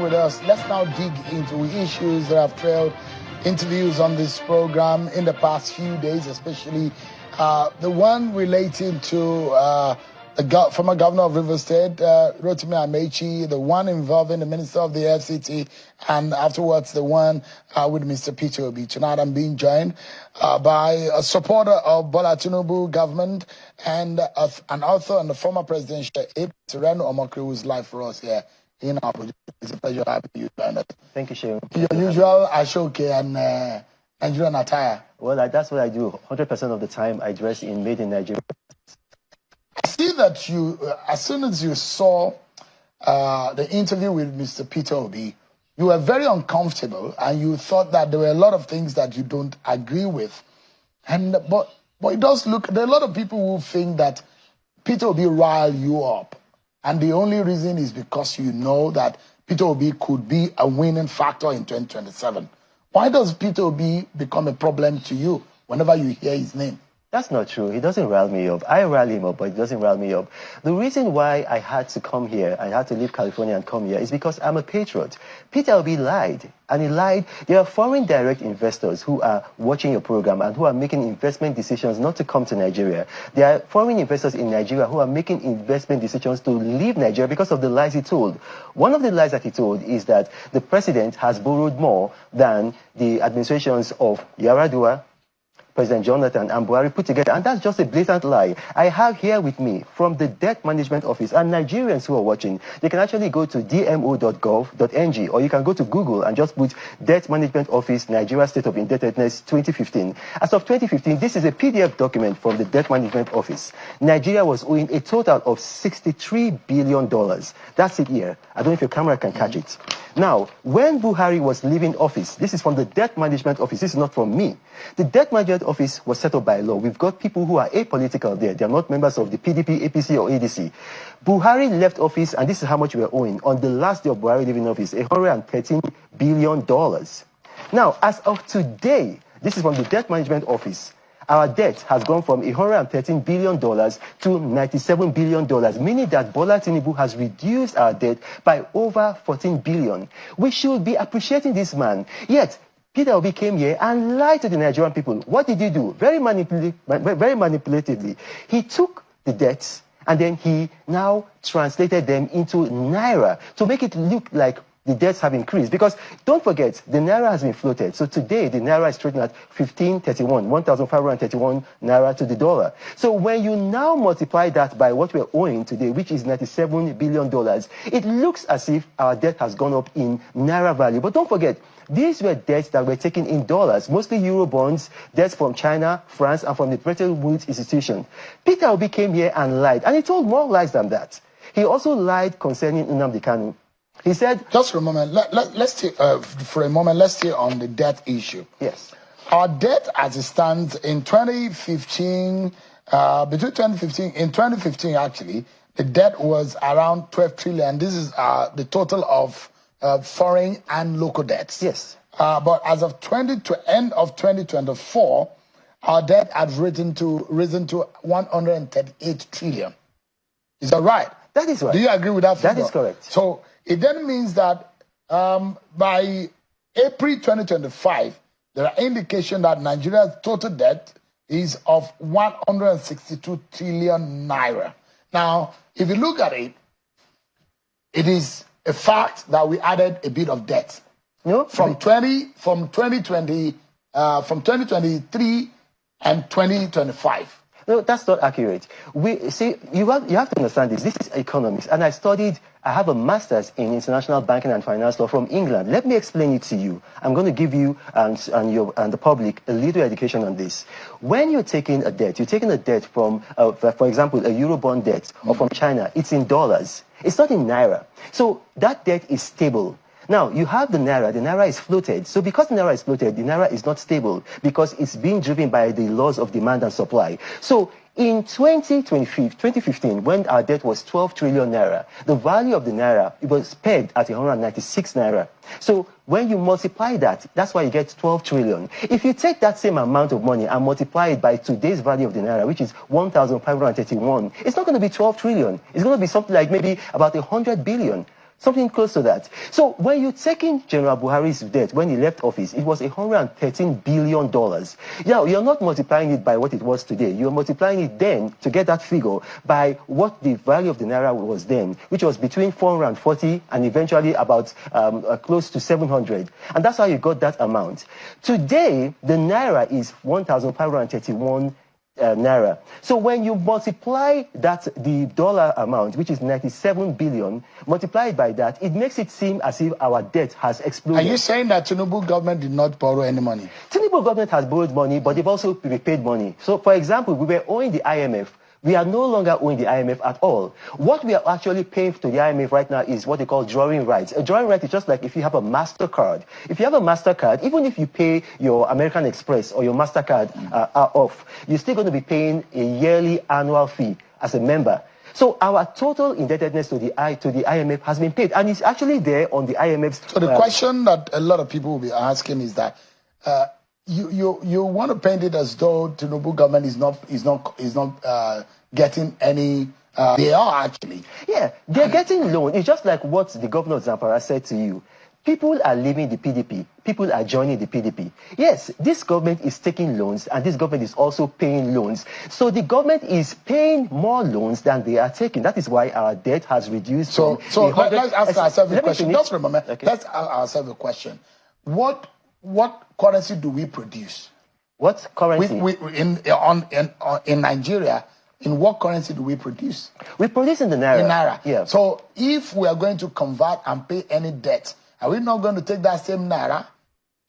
with us. Let's now dig into issues that have trailed interviews on this program in the past few days, especially the one relating to the former governor of Rivers State, Rotimi Amechi, the one involving the Minister of the FCT, and afterwards the one with Mr. Peter Obi. Tonight I'm being joined by a supporter of Bola Tinubu government and an author and the former presidential aide, Sereno Omokri, who's live for us here in our project. It's a pleasure having you join us. Thank you, Sharon. Your usual Ashoke and Nigerian attire. Well, that's what I do. 100% of the time I dress in made in Nigeria. I see that you, as soon as you saw the interview with Mr. Peter Obi, you were very uncomfortable and you thought that there were a lot of things that you don't agree with. But it does look, there are a lot of people who think that Peter Obi riled you up. And the only reason is because you know that Peter Obi could be a winning factor in 2027. Why does Peter Obi become a problem to you whenever you hear his name? That's not true. He doesn't rile me up. I rile him up, but he doesn't rile me up. The reason why I had to come here, I had to leave California and come here, is because I'm a patriot. Peter Obi lied, and he lied. There are foreign direct investors who are watching your program and who are making investment decisions not to come to Nigeria. There are foreign investors in Nigeria who are making investment decisions to leave Nigeria because of the lies he told. One of the lies that he told is that the president has borrowed more than the administrations of Yaradua, President Jonathan and Buhari put together, and that's just a blatant lie. I have here with me from the Debt Management Office, and Nigerians who are watching, they can actually go to dmo.gov.ng, or you can go to Google and just put Debt Management Office Nigeria State of Indebtedness 2015. As of 2015, this is a PDF document from the Debt Management Office. Nigeria was owing a total of $63 billion. That's it here. I don't know if your camera can catch it. Now, when Buhari was leaving office, this is from the Debt Management Office, this is not from me. The Debt Management Office was set up by law. We've got people who are apolitical there. They're not members of the PDP, APC, or ADC. Buhari left office, and this is how much we were owing. On the last day of Buhari leaving office, $113 billion. Now, as of today, this is from the Debt Management Office, our debt has gone from $113 billion to $97 billion, meaning that Bola Tinubu has reduced our debt by over $14 billion. We should be appreciating this man. Yet, Peter Obi came here and lied to the Nigerian people. What did he do? Very manipulatively. He took the debts and then he now translated them into Naira to make it look like the debts have increased. Because don't forget, the Naira has been floated. So today, the Naira is trading at 1,531 Naira to the dollar. So when you now multiply that by what we're owing today, which is $97 billion, it looks as if our debt has gone up in Naira value. But don't forget, these were debts that were taken in dollars, mostly Euro bonds, debts from China, France, and from the Bretton Woods institution. Peter Obi came here and lied, and he told more lies than that. He also lied concerning Nnamdi Kanu. He said... Just for a moment, let's stay on the debt issue. Yes. Our debt as it stands in 2015, in 2015 actually, the debt was around 12 trillion. This is the total of foreign and local debts. Yes. But as of end of 2024, our debt has risen to 138 trillion. Is that right? That is right. Do you agree with that figure? That is correct. So it then means that by April 2025, there are indications that Nigeria's total debt is of 162 trillion naira. Now, if you look at it, it is a fact that we added a bit of debt. No, from 2023 and 2025. No, that's not accurate. You have to understand this. This is economics, and I have a master's in international banking and finance law from England. Let me explain it to you. I'm going to give you and the public a little education on this. When you're taking a debt, from, for example, a Eurobond debt, or from China, it's in dollars. It's not in Naira. So that debt is stable. Now, you have the Naira is floated. So because the Naira is floated, the Naira is not stable because it's being driven by the laws of demand and supply. So in 2015, when our debt was 12 trillion Naira, the value of the Naira, it was pegged at 196 Naira. So when you multiply that, that's why you get 12 trillion. If you take that same amount of money and multiply it by today's value of the Naira, which is 1,531, it's not going to be 12 trillion. It's going to be something like maybe about 100 billion. Something close to that. So when you take in General Buhari's debt, when he left office, it was $113 billion. Now, you're not multiplying it by what it was today. You're multiplying it then to get that figure by what the value of the Naira was then, which was between 440 and eventually about close to 700. And that's how you got that amount. Today, the Naira is 1,531 Naira. So when you multiply that, the dollar amount, which is 97 billion, multiplied by that, it makes it seem as if our debt has exploded. Are you saying that Tinubu government did not borrow any money? Tinubu government has borrowed money, but they've also repaid money. So, for example, we were owing the IMF. We are no longer owing the IMF at all. What we are actually paying to the IMF right now is what they call drawing rights. A drawing right is just like if you have a MasterCard. If you have a MasterCard, even if you pay your American Express or your MasterCard off, you're still going to be paying a yearly annual fee as a member. So our total indebtedness to the IMF has been paid, and it's actually there on the IMF's... So the question that a lot of people will be asking is that you want to paint it as though Tinubu government is not getting any. They are actually. Yeah, they're getting loan. It's just like what the governor of Zamfara said to you. People are leaving the PDP. People are joining the PDP. Yes, this government is taking loans, and this government is also paying loans. So the government is paying more loans than they are taking. That is why our debt has reduced. So let's ask ourselves a question. Just remember, okay. Let's ask ourselves a question. What currency do we produce? What currency? In Nigeria, in what currency do we produce? We produce in the Naira. In Naira. Yeah. So if we are going to convert and pay any debt, are we not going to take that same Naira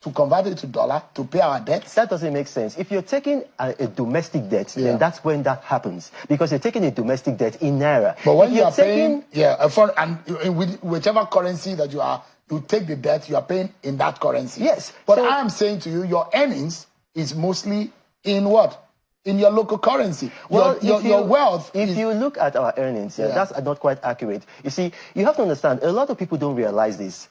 to convert it to dollar to pay our debts? That doesn't make sense. If you're taking a domestic debt, then that's when that happens. Because you're taking a domestic debt in Naira. But when you are paying, with whichever currency that you take the debt, you are paying in that currency. Yes. But so, I am saying to you, your earnings is mostly in what? In your local currency. Well, your wealth. If you look at our earnings, that's not quite accurate. You see, you have to understand, a lot of people don't realize this.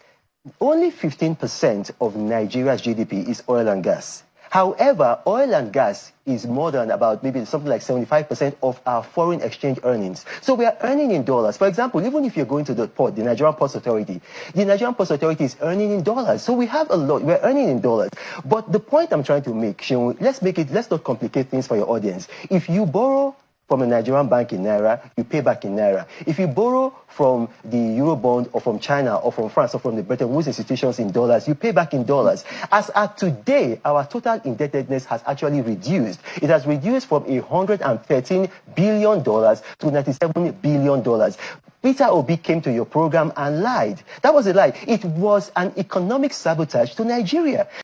Only 15% of Nigeria's GDP is oil and gas. However, oil and gas is more than about maybe something like 75% of our foreign exchange earnings. So we are earning in dollars. For example, even if you're going to the port, the Nigerian Ports Authority, the Nigerian Ports Authority is earning in dollars. So we have a lot. We're earning in dollars. But the point I'm trying to make, Seun, let's not complicate things for your audience. If you borrow from a Nigerian bank in Naira, you pay back in Naira. If you borrow from the Eurobond or from China or from France or from the Bretton Woods institutions in dollars, you pay back in dollars. As at today, our total indebtedness has actually reduced. It has reduced from $113 billion to $97 billion. Peter Obi came to your program and lied. That was a lie. It was an economic sabotage to Nigeria.